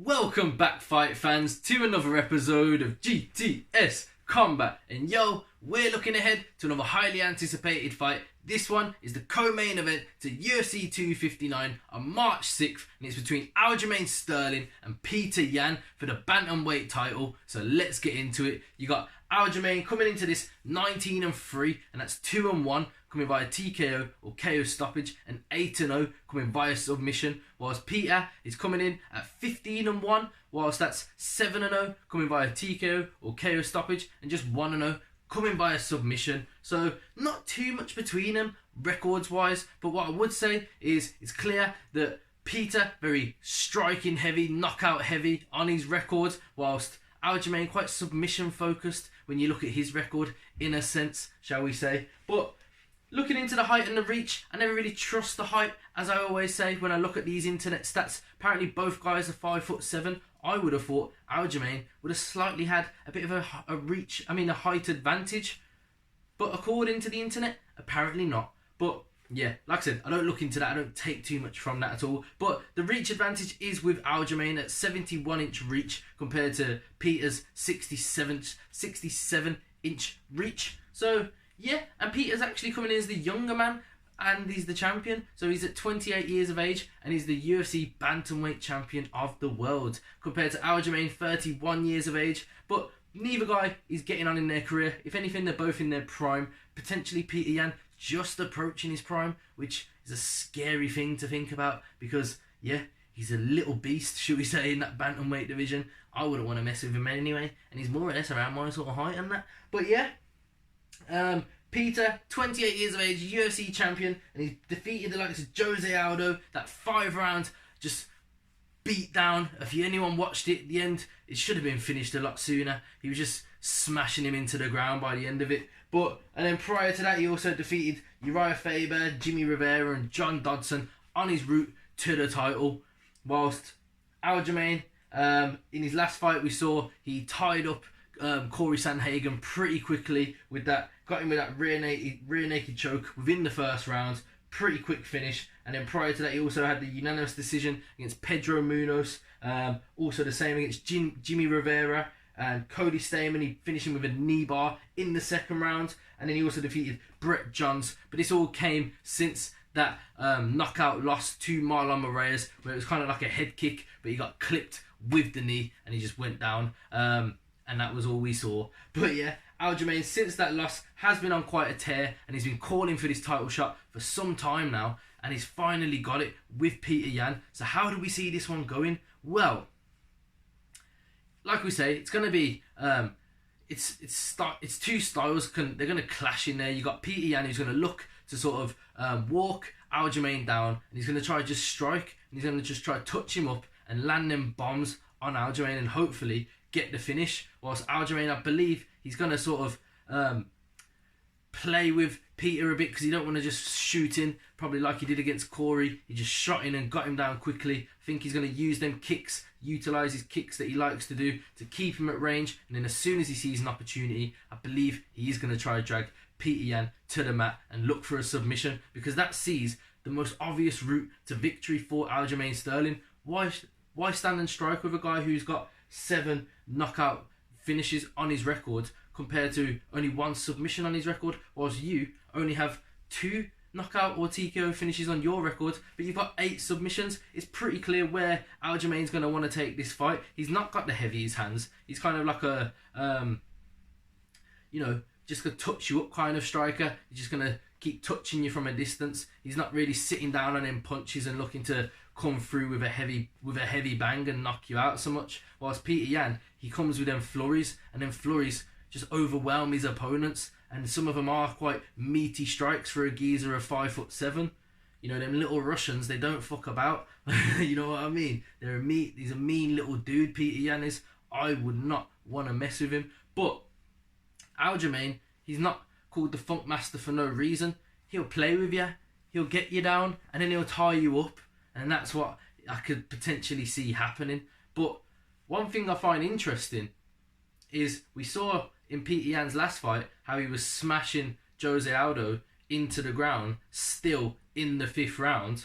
Welcome back, fight fans, to another episode of GTS Combat. And yo, we're looking ahead to another highly anticipated fight. This one is the co-main event to UFC 259 on March 6th, and it's between Aljamain Sterling and Petr Yan for the Bantamweight title. So let's get into it. You got Aljamain coming into this 19-3, and that's 2-1 coming via TKO or KO stoppage, and 8-0 coming via submission, whilst Peter is coming in at 15-1, whilst that's 7-0 coming via TKO or KO stoppage, and just 1-0 coming via submission. So not too much between them records wise, but what I would say is it's clear that Peter very striking heavy, knockout heavy on his records, whilst Aljamain quite submission focused when you look at his record in a sense, shall we say. But looking into the height and the reach, I never really trust the height, as I always say when I look at these internet stats. Apparently both guys are 5'7". I would have thought Aljamain would have slightly had a bit of a height advantage. But according to the internet, apparently not. But yeah, like I said, I don't look into that. I don't take too much from that at all. But the reach advantage is with Aljamain at 71-inch reach compared to Peter's 67-inch reach. So yeah, and Peter's actually coming in as the younger man, and he's the champion. So he's at 28 years of age, and he's the UFC Bantamweight champion of the world, compared to Aljamain, 31 years of age. But neither guy is getting on in their career. If anything, they're both in their prime. Potentially Petr Yan just approaching his prime, which is a scary thing to think about, because yeah, he's a little beast, should we say, in that bantamweight division. I wouldn't want to mess with him anyway, and he's more or less around my sort of height and that. But yeah, Peter, 28 years of age, UFC champion, and he's defeated the likes of Jose Aldo, that 5-round just beat down. If anyone watched it at the end, it should have been finished a lot sooner. He was just smashing him into the ground by the end of it. And then prior to that, he also defeated Uriah Faber, Jimmy Rivera, and John Dodson on his route to the title. Whilst Aljamain, in his last fight we saw, he tied up Corey Sandhagen pretty quickly with that, got him with that rear naked choke within the first round. Pretty quick finish. And then prior to that, he also had the unanimous decision against Pedro Munoz. Also the same against Jimmy Rivera and Cody Stamann. He finished him with a knee bar in the second round. And then he also defeated Brett Johns. But this all came since that knockout loss to Marlon Moraes, where it was kind of like a head kick, but he got clipped with the knee and he just went down. And that was all we saw. But yeah, Aljamain, since that loss, has been on quite a tear, and he's been calling for this title shot for some time now, and he's finally got it with Petr Yan. So how do we see this one going? Well, like we say, it's going to be it's two styles. They're going to clash in there. You got Petr Yan, who's going to look to sort of walk Aljamain down, and he's going to try to just strike, and he's going to just try to touch him up and land them bombs on Aljamain and hopefully get the finish. Whilst Aljamain, I believe he's going to sort of play with Peter a bit, because he don't want to just shoot in, probably like he did against Corey. He just shot in and got him down quickly. I think he's going to use them kicks, utilise his kicks that he likes to do to keep him at range, and then as soon as he sees an opportunity, I believe he is going to try to drag Petr Yan to the mat and look for a submission, because that sees the most obvious route to victory for Aljamain Sterling. Why stand and strike with a guy who's got 7 knockout finishes on his record compared to only 1 submission on his record, whilst you only have 2 knockout or TKO finishes on your record, but you've got 8 submissions? It's pretty clear where Aljamain's going to want to take this fight. He's not got the heaviest hands. He's kind of like a, just going to touch you up kind of striker. He's just going to keep touching you from a distance. He's not really sitting down on them punches and looking to come through with a heavy bang and knock you out so much. Whilst Petr Yan, he comes with them flurries, and them flurries just overwhelm his opponents, and some of them are quite meaty strikes for a geezer of 5'7". You know, them little Russians, they don't fuck about. You know what I mean? He's a mean little dude, Petr Yan is. I would not want to mess with him. But Aljamain, he's not called the Funk Master for no reason. He'll play with you, he'll get you down, and then he'll tie you up. And that's what I could potentially see happening. But one thing I find interesting is we saw in Petr Yan's last fight how he was smashing Jose Aldo into the ground still in the 5th round,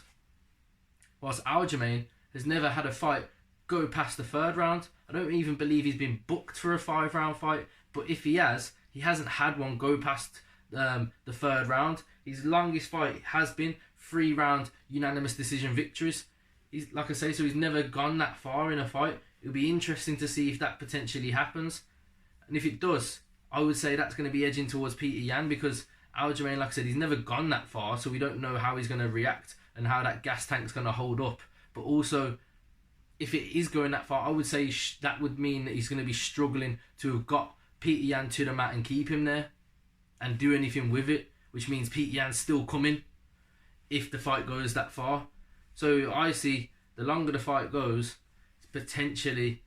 whilst Aljamain has never had a fight go past the 3rd round. I don't even believe he's been booked for a 5-round fight, but if he hasn't had one go past the 3rd round. His longest fight has been 3-round unanimous decision victories. He's, like I say, so he's never gone that far in a fight. It'll be interesting to see if that potentially happens. And if it does, I would say that's going to be edging towards Petr Yan, because Aljamain, like I said, he's never gone that far, so we don't know how he's going to react and how that gas tank's going to hold up. But also, if it is going that far, I would say that would mean that he's going to be struggling to have got Petr Yan to the mat and keep him there and do anything with it, which means Petr Yan's still coming if the fight goes that far. So I see the longer the fight goes, it's potentially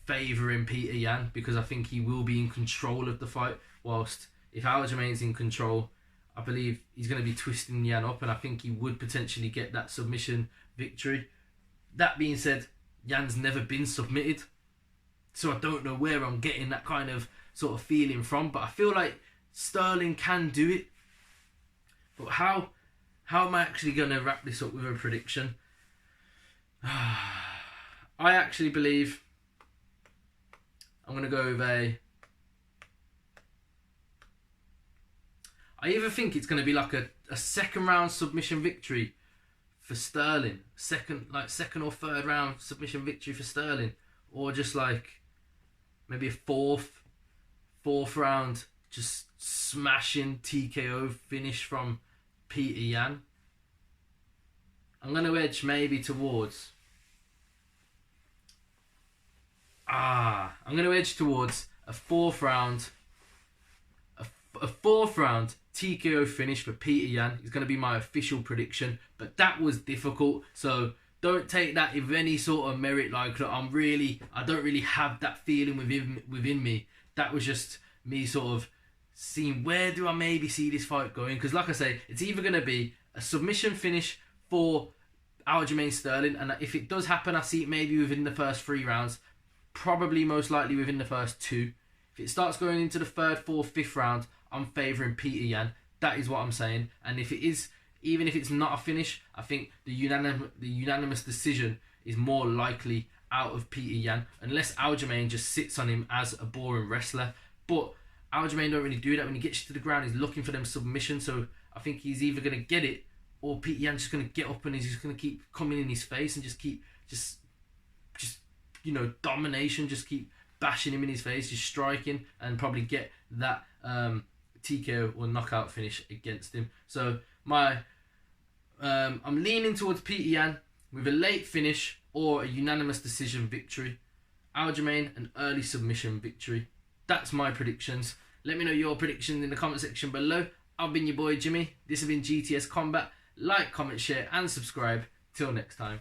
favouring Petr Yan, because I think he will be in control of the fight, whilst if Aljamain's in control, I believe he's going to be twisting Yan up, and I think he would potentially get that submission victory. That being said, Yan's never been submitted, so I don't know where I'm getting that kind of sort of feeling from, but I feel like Sterling can do it. But how am I actually going to wrap this up with a prediction? I actually believe I'm going to go with I either think it's going to be like a 2nd round submission victory for Sterling, second or 3rd round submission victory for Sterling, or just like maybe a fourth round just smashing TKO finish from Petr Yan. I'm going to edge maybe towards I'm going to edge towards a 4th round TKO finish for Petr Yan. It's going to be my official prediction, but that was difficult, so don't take that with any sort of merit. Like, I don't really have that feeling within me. That was just me sort of seeing where do I maybe see this fight going, because like I say, it's either going to be a submission finish for Aljamain Sterling, and if it does happen, I see it maybe within the first 3 rounds, probably most likely within the first 2. If it starts going into the 3rd, 4th, 5th round, I'm favouring Petr Yan. That is what I'm saying. And if it is, even if it's not a finish, I think the unanimous decision is more likely out of Petr Yan, unless Aljamain just sits on him as a boring wrestler. But Aljamain don't really do that. When he gets to the ground, he's looking for them submissions. So I think he's either going to get it, or Petr Yan's just going to get up and he's just going to keep coming in his face and just keep domination, just keep bashing him in his face, just striking, and probably get that TKO or knockout finish against him. So I'm leaning towards Petr Yan with a late finish or a unanimous decision victory. Aljamain, an early submission victory. That's my predictions. Let me know your predictions in the comment section below. I've been your boy Jimmy. This has been GTS Combat. Like, comment, share and subscribe. Till next time.